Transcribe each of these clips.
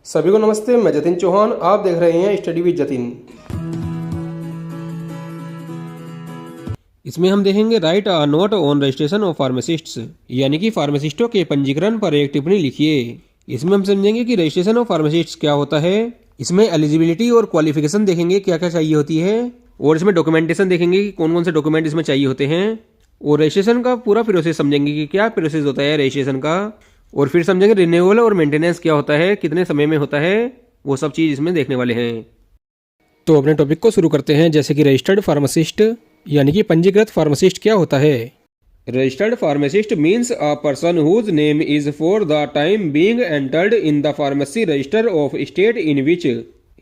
सभी को नमस्ते। मैं जतिन चौहान, आप देख रहे हैं स्टडी विद जतिन। इसमें हम देखेंगे right a note on registration of pharmacists, यानी कि फार्मासिस्टों के पंजीकरण पर एक टिप्पणी लिखिए। इसमें हम समझेंगे कि रजिस्ट्रेशन ऑफ फार्मासिस्ट्स क्या होता है। इसमें एलिजिबिलिटी और क्वालिफिकेशन देखेंगे, क्या क्या चाहिए होती है, और इसमें डॉक्यूमेंटेशन देखेंगे कि कौन कौन से डॉक्यूमेंट इसमें चाहिए होते हैं, और रजिस्ट्रेशन का पूरा प्रोसेस समझेंगे कि क्या प्रोसेस होता है रजिस्ट्रेशन का, और फिर समझेंगे रिन्यूअल और मेंटेनेंस क्या होता है, कितने समय में होता है, वो सब चीज़ इसमें देखने वाले हैं। तो अपने टॉपिक को शुरू करते हैं। जैसे कि रजिस्टर्ड फार्मासिस्ट यानी कि पंजीकृत फार्मासिस्ट क्या होता है। Registered pharmacist means a person whose name is for the time being entered in the pharmacy register of state in which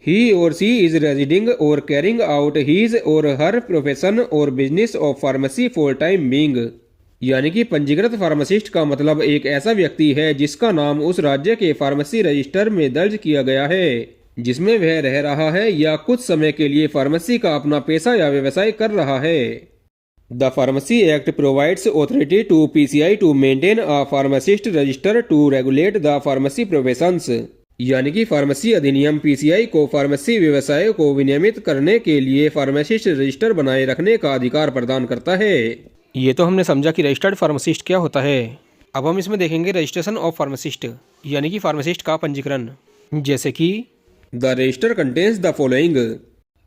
he और सी इज रेजिडिंग और कैरिंग आउट हीज और her profession और business of pharmacy for time being. यानी कि पंजीकृत pharmacist का मतलब एक ऐसा व्यक्ति है जिसका नाम उस राज्य के फार्मेसी रजिस्टर में दर्ज किया गया है जिसमें वह रह रहा है या कुछ समय के लिए फार्मेसी का अपना पेशा या व्यवसाय कर रहा है। The pharmacy act provides authority to PCI to maintain a pharmacist register to regulate the pharmacy professions. यानी कि फार्मेसी अधिनियम पीसीआई को फार्मेसी व्यवसाय को विनियमित करने के लिए फार्मासिस्ट रजिस्टर बनाए रखने का अधिकार प्रदान करता है। ये तो हमने समझा कि रजिस्टर्ड फार्मासिस्ट क्या होता है। अब हम इसमें देखेंगे रजिस्ट्रेशन ऑफ फार्मासिस्ट, यानी कि फार्मासिस्ट का पंजीकरण। जैसे कि the register contains the following.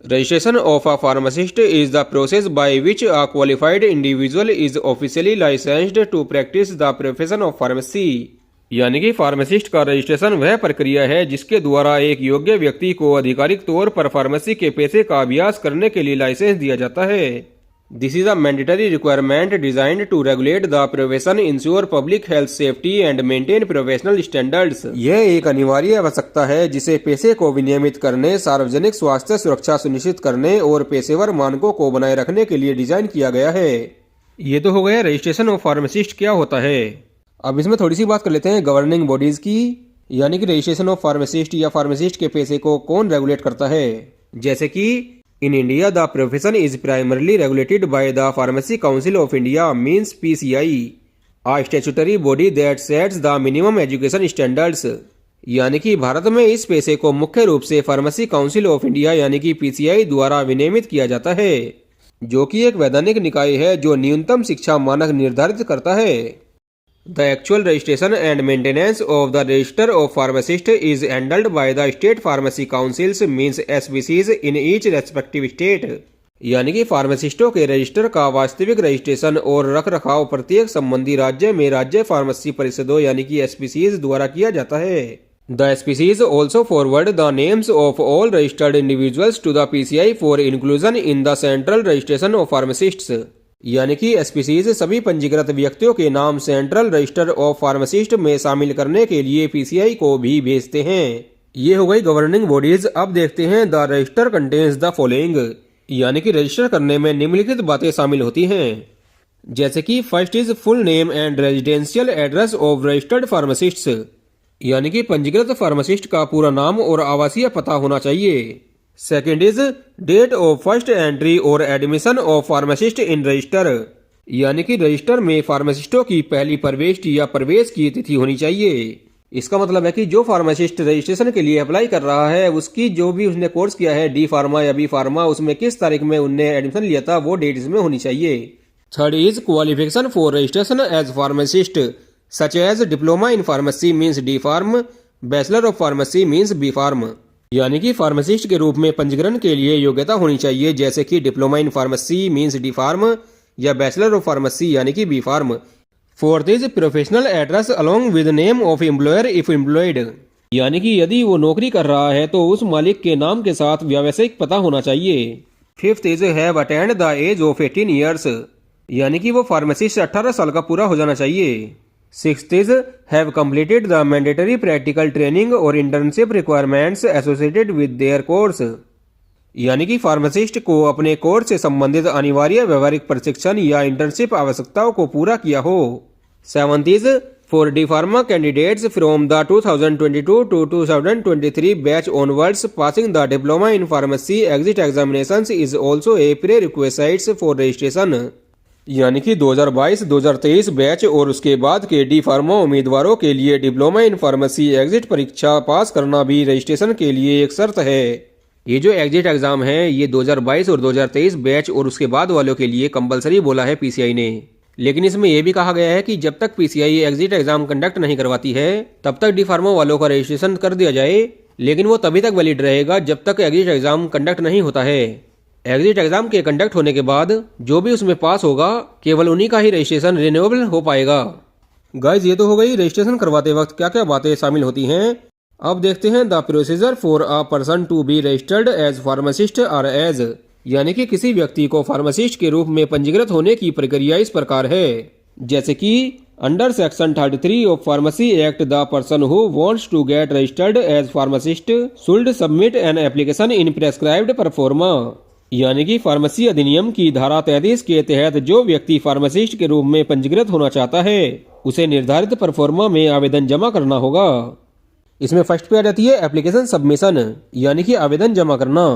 Registration of a pharmacist is the process by which a qualified individual is officially licensed to practise the profession of pharmacy. यानी कि फार्मासिस्ट का registration वह प्रक्रिया है जिसके द्वारा एक योग्य व्यक्ति को आधिकारिक तौर पर फार्मेसी के पेशे का अभ्यास करने के लिए लाइसेंस दिया जाता है। This is a mandatory requirement designed to regulate the profession, ensure public health safety and maintain professional standards। यह एक अनिवार्य आवश्यकता है जिसे पेशे को विनियमित करने, सार्वजनिक स्वास्थ्य सुरक्षा सुनिश्चित करने और पेशेवर मानकों को बनाए रखने के लिए डिजाइन किया गया है। ये तो हो गया रजिस्ट्रेशन ऑफ फार्मासिस्ट क्या होता है। अब इसमें थोड़ी सी बात कर लेते हैं गवर्निंग बॉडीज की, यानी कि रजिस्ट्रेशन ऑफ फार्मासिस्ट या फार्मासिस्ट के पेशे को कौन रेगुलेट करता है। जैसे कि In India, the profession is primarily regulated by the Pharmacy Council of India, means PCI, a statutory body that sets the minimum education standards। यानी कि भारत में इस पेशे को मुख्य रूप से फार्मेसी काउंसिल ऑफ इंडिया यानी कि पीसीआई द्वारा विनियमित किया जाता है, जो कि एक वैधानिक निकाय है जो न्यूनतम शिक्षा मानक निर्धारित करता है। The actual registration and maintenance of the register of pharmacist is handled by the state pharmacy councils, means SPCs, in each respective state। यानी कि फार्मासिस्टों के रजिस्टर का वास्तविक रजिस्ट्रेशन और रख रखाव प्रत्येक संबंधी राज्य में राज्य फार्मेसी परिषदों यानी कि SPCs द्वारा किया जाता है। The SPCs also forward the names of all registered individuals to the PCI for inclusion in the central registration of pharmacists। यानी कि SPCs सभी पंजीकृत व्यक्तियों के नाम सेंट्रल रजिस्टर ऑफ फार्मासिस्ट में शामिल करने के लिए PCI को भी भेजते हैं। ये हो गई गवर्निंग बॉडीज। अब देखते हैं the register contains the following, यानी कि रजिस्टर करने में निम्नलिखित बातें शामिल होती हैं। जैसे कि first is full name and residential address of registered pharmacists, यानी कि पंजीकृत फार्मासिस्ट का पूरा नाम और आवासीय पता होना चाहिए। Second is date of first entry और admission of pharmacist in register, यानी कि रजिस्टर में फार्मासिस्टों की पहली प्रवेश या प्रवेश की तिथि होनी चाहिए। इसका मतलब है कि जो फार्मासिस्ट रजिस्ट्रेशन के लिए अप्लाई कर रहा है उसकी जो भी उसने कोर्स किया है डी फार्मा या बी फार्मा, उसमें किस तारीख में उनने एडमिशन लिया था वो डेट इसमें होनी चाहिए। Third is qualification for registration as pharmacist such as diploma in pharmacy means D pharm, bachelor of pharmacy means B pharm. यानी कि फार्मासिस्ट के रूप में पंजीकरण के लिए योग्यता होनी चाहिए, जैसे कि diploma in pharmacy means D pharm या बैचलर ऑफ फार्मेसी यानी कि B pharm. Fourth is professional address along with name of employer if employed, यानी कि यदि वो नौकरी कर रहा है तो उस मालिक के नाम के साथ व्यावसायिक पता होना चाहिए। Fifth is have attend the age of 18 years, यानी कि वो फार्मेसी से 18 साल का पूरा हो जाना चाहिए। Sixth is have completed the mandatory practical training और internship requirements associated with their course, यानी कि फार्मासिस्ट को अपने कोर्स से संबंधित अनिवार्य व्यवहारिक प्रशिक्षण या इंटर्नशिप आवश्यकताओं को पूरा किया हो। Seventh is for D pharma candidates from the 2022 to 2023 batch onwards passing the diploma in pharmacy exit examinations is also a prerequisites for registration. यानी कि 2022-2023 बैच और उसके बाद के डी फार्मा उम्मीदवारों के लिए डिप्लोमा इन फार्मेसी एग्जिट परीक्षा पास करना भी रजिस्ट्रेशन के लिए एक शर्त है। ये जो एग्जिट एग्जाम है ये 2022 और 2023 बैच और उसके बाद वालों के लिए कंपलसरी बोला है पीसीआई ने। लेकिन इसमें यह भी कहा गया है कि जब तक पीसीआई एग्जिट एग्जाम कंडक्ट नहीं करवाती है तब तक डी फार्मा वालों का रजिस्ट्रेशन कर दिया जाए, लेकिन वो तभी तक वैलिड रहेगा जब तक एग्जिट एग्जाम कंडक्ट नहीं होता है। एग्जिट एग्जाम के कंडक्ट होने के बाद जो भी उसमें पास होगा केवल उन्हीं का ही रजिस्ट्रेशन रिन्यूएबल हो पाएगा। गाइज ये तो हो गई रजिस्ट्रेशन करवाते वक्त क्या क्या बातें शामिल होती हैं। अब देखते हैं the procedure for a person to be registered as pharmacist और एज, यानी कि किसी व्यक्ति को फार्मासिस्ट के रूप में पंजीकृत होने की प्रक्रिया इस प्रकार है। जैसे कि under section 33 of pharmacy act the person who wants to get registered as pharmacist should submit an application in prescribed proforma, यानी कि फार्मेसी अधिनियम की धारा 33 के तहत जो व्यक्ति फार्मासिस्ट के रूप में पंजीकृत होना चाहता है उसे निर्धारित परफॉर्मा में आवेदन जमा करना होगा। इसमें फर्स्ट पे आ जाती है एप्लीकेशन सबमिशन, यानी कि आवेदन जमा करना।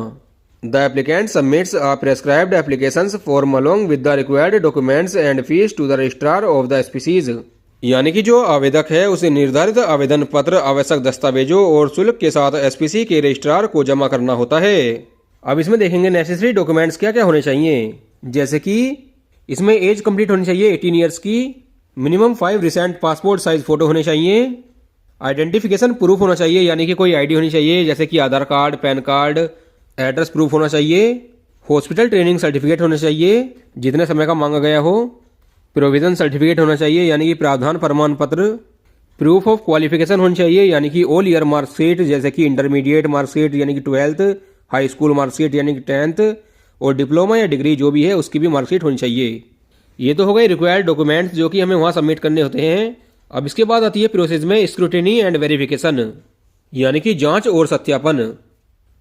The applicant submits a prescribed applications form along with the required documents and fees to the registrar of the species, यानी कि जो आवेदक है उसे निर्धारित आवेदन पत्र, आवश्यक दस्तावेजों और शुल्क के साथ एसपीसी के रजिस्ट्रार को जमा करना होता है। अब इसमें देखेंगे नेसेसरी डॉक्यूमेंट्स क्या क्या होने चाहिए। जैसे कि इसमें एज कंप्लीट होनी चाहिए 18 ईयर्स की, minimum 5 recent passport size photo होने चाहिए, आइडेंटिफिकेशन प्रूफ होना चाहिए, यानी कि कोई आईडी होनी चाहिए जैसे कि Aadhaar card, PAN card, address proof होना चाहिए, हॉस्पिटल ट्रेनिंग सर्टिफिकेट होना चाहिए जितने समय का मांगा गया हो, प्रोविजन सर्टिफिकेट होना चाहिए यानी कि प्रावधान प्रमाण पत्र, प्रूफ ऑफ क्वालिफिकेशन होनी चाहिए यानी कि ऑल ईयर मार्कशीट जैसे कि इंटरमीडिएट मार्कशीट यानी कि 12th, हाई स्कूल मार्कशीट यानी कि 10th और डिप्लोमा या डिग्री जो भी है उसकी भी मार्कशीट होनी चाहिए। ये तो हो गए रिक्वायर्ड डॉक्यूमेंट्स जो कि हमें वहाँ सबमिट करने होते हैं। अब इसके बाद आती है प्रोसेस में स्क्रूटिनी एंड वेरिफिकेशन, यानी कि जांच और सत्यापन।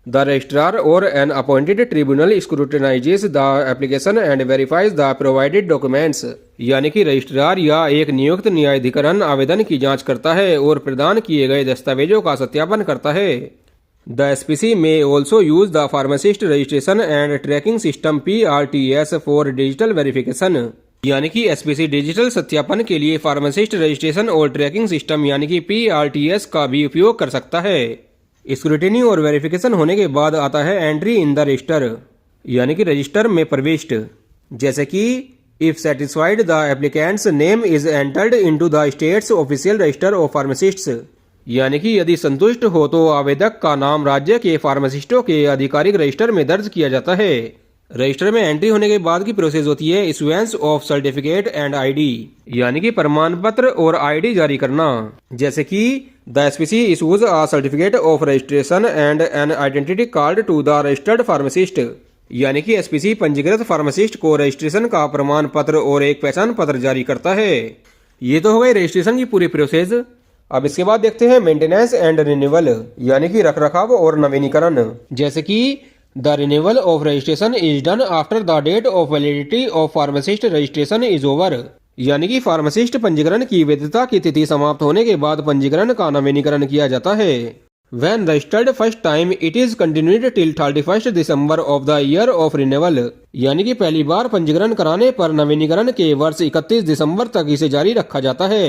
द रजिस्ट्रार और an appointed tribunal scrutinises the application and verifies the provided documents, यानी कि रजिस्ट्रार या एक नियुक्त न्यायाधिकरण आवेदन की जांच करता है और प्रदान किए गए दस्तावेजों का सत्यापन करता है। द एसपीसी में also use the pharmacist registration and tracking system PRTS for digital verification, यानी कि एसपीसी डिजिटल सत्यापन के लिए फार्मासिस्ट रजिस्ट्रेशन और ट्रैकिंग सिस्टम यानी कि PRTS का भी उपयोग कर सकता है। स्क्रूटिनी और वेरिफिकेशन होने के बाद आता है एंट्री इन द रजिस्टर, यानी कि रजिस्टर में प्रविष्ट। जैसे कि if satisfied the applicants name is entered into the states official register of pharmacists, यानी कि यदि संतुष्ट हो तो आवेदक का नाम राज्य के फार्मासिस्टों के आधिकारिक रजिस्टर में दर्ज किया जाता है। रजिस्टर में एंट्री होने के बाद की प्रोसेस होती है issuance of certificate and ID, यानी कि प्रमाण पत्र और आईडी जारी करना। जैसे कि the SPC issues a certificate of registration and an identity card to the registered pharmacist, यानी कि एसपीसी पंजीकृत फार्मासिस्ट को रजिस्ट्रेशन का प्रमाण पत्र और एक पहचान पत्र जारी करता है। ये तो हो गई रजिस्ट्रेशन की पूरी प्रोसेस। अब इसके बाद देखते हैं मेंटेनेंस एंड रिन्यूअल, यानी कि रखरखाव और नवीनीकरण। जैसे कि the renewal of registration is done after the date of validity of pharmacist registration is over, यानी कि फार्मासिस्ट पंजीकरण की वैधता की तिथि समाप्त होने के बाद पंजीकरण का नवीनीकरण किया जाता है। When registered first time it is continued till 31st December of the year of renewal, यानी कि पहली बार पंजीकरण कराने पर नवीनीकरण के वर्ष 31 दिसंबर तक इसे जारी रखा जाता है।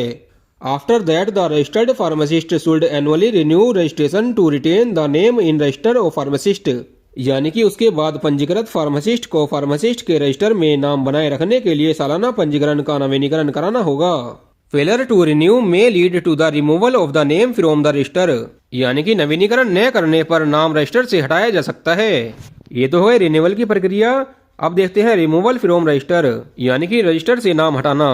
After that the registered pharmacist should annually renew registration to retain the name in register of pharmacist, यानी कि उसके बाद पंजीकृत फार्मासिस्ट को फार्मासिस्ट के रजिस्टर में नाम बनाए रखने के लिए सालाना पंजीकरण का नवीनीकरण कराना होगा। Failure to renew may lead to the removal of the name from the register, यानी कि नवीनीकरण न करने पर नाम रजिस्टर से हटाया जा सकता है। ये तो है रिन्यूअल की प्रक्रिया। अब देखते हैं रिमूवल फ्रॉम रजिस्टर, यानी कि रजिस्टर से नाम हटाना।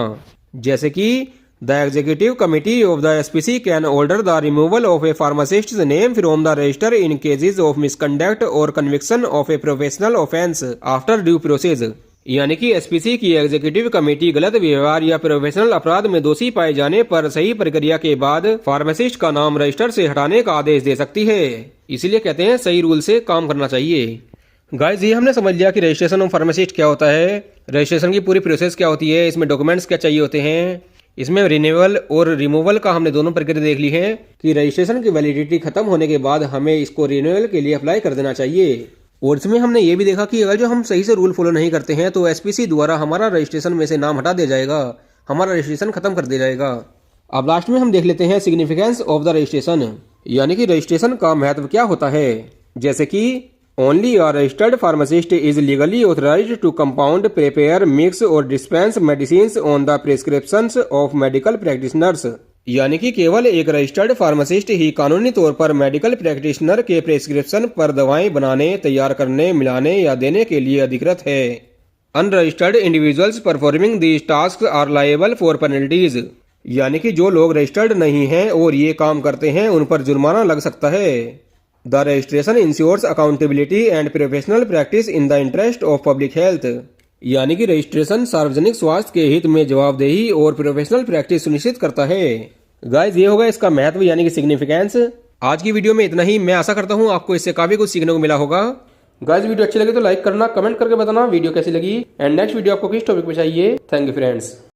जैसे कि the executive committee of the SPC can order the removal of a pharmacist's name from the register in cases of misconduct और conviction of a professional offence after due process, यानी कि एसपीसी की executive committee गलत व्यवहार या professional अपराध में दोषी पाए जाने पर सही प्रक्रिया के बाद फार्मासिस्ट का नाम रजिस्टर से हटाने का आदेश दे सकती है। इसीलिए कहते हैं सही रूल से काम करना चाहिए। गाइस ये हमने समझ लिया कि रजिस्ट्रेशन ऑफ फार्मासिस्ट क्या होता है, रजिस्ट्रेशन की पूरी प्रोसेस क्या होती है, इसमें डॉक्यूमेंट्स क्या चाहिए होते हैं। इसमें रिन्यूअल और रिमूवल का हमने दोनों प्रक्रिया देख ली है कि रजिस्ट्रेशन की वैलिडिटी खत्म होने के बाद हमें इसको रिन्यूअल के लिए अप्लाई कर देना चाहिए। और इसमें हमने ये भी देखा कि अगर जो हम सही से रूल फॉलो नहीं करते हैं तो एसपीसी द्वारा हमारा रजिस्ट्रेशन में से नाम हटा दिया जाएगा, हमारा रजिस्ट्रेशन खत्म कर दिया जाएगा। अब लास्ट में हम देख लेते हैं सिग्निफिकेंस ऑफ द रजिस्ट्रेशन, यानी कि रजिस्ट्रेशन का महत्व क्या होता है। जैसे कि only a registered pharmacist is legally authorised to compound, prepare, mix और dispense medicine on the prescriptions of medical practitioners, यानी कि केवल एक रजिस्टर्ड फार्मासिस्ट ही कानूनी तौर पर मेडिकल प्रैक्टिशनर के प्रिस्क्रिप्शन पर दवाएं बनाने, तैयार करने, मिलाने या देने के लिए अधिकृत है। Unregistered individuals performing these task are liable for penalties, यानी कि जो लोग रजिस्टर्ड नहीं हैं और ये काम करते हैं उन पर जुर्माना लग सकता है। The registration ensures accountability and professional practice in the interest of public health, यानी कि रजिस्ट्रेशन सार्वजनिक स्वास्थ्य के हित में जवाबदेही और प्रोफेशनल प्रैक्टिस सुनिश्चित करता है। गाइस, ये होगा इसका महत्व यानी कि सिग्निफिकेंस। आज की वीडियो में इतना ही। मैं आशा करता हूँ आपको इससे काफी कुछ सीखने को मिला होगा। गाइस, वीडियो अच्छी लगी तो लाइक करना, कमेंट करके बताना वीडियो कैसी लगी, एंड नेक्स्ट वीडियो आपको किस टॉपिक पे चाहिए। Thank you friends.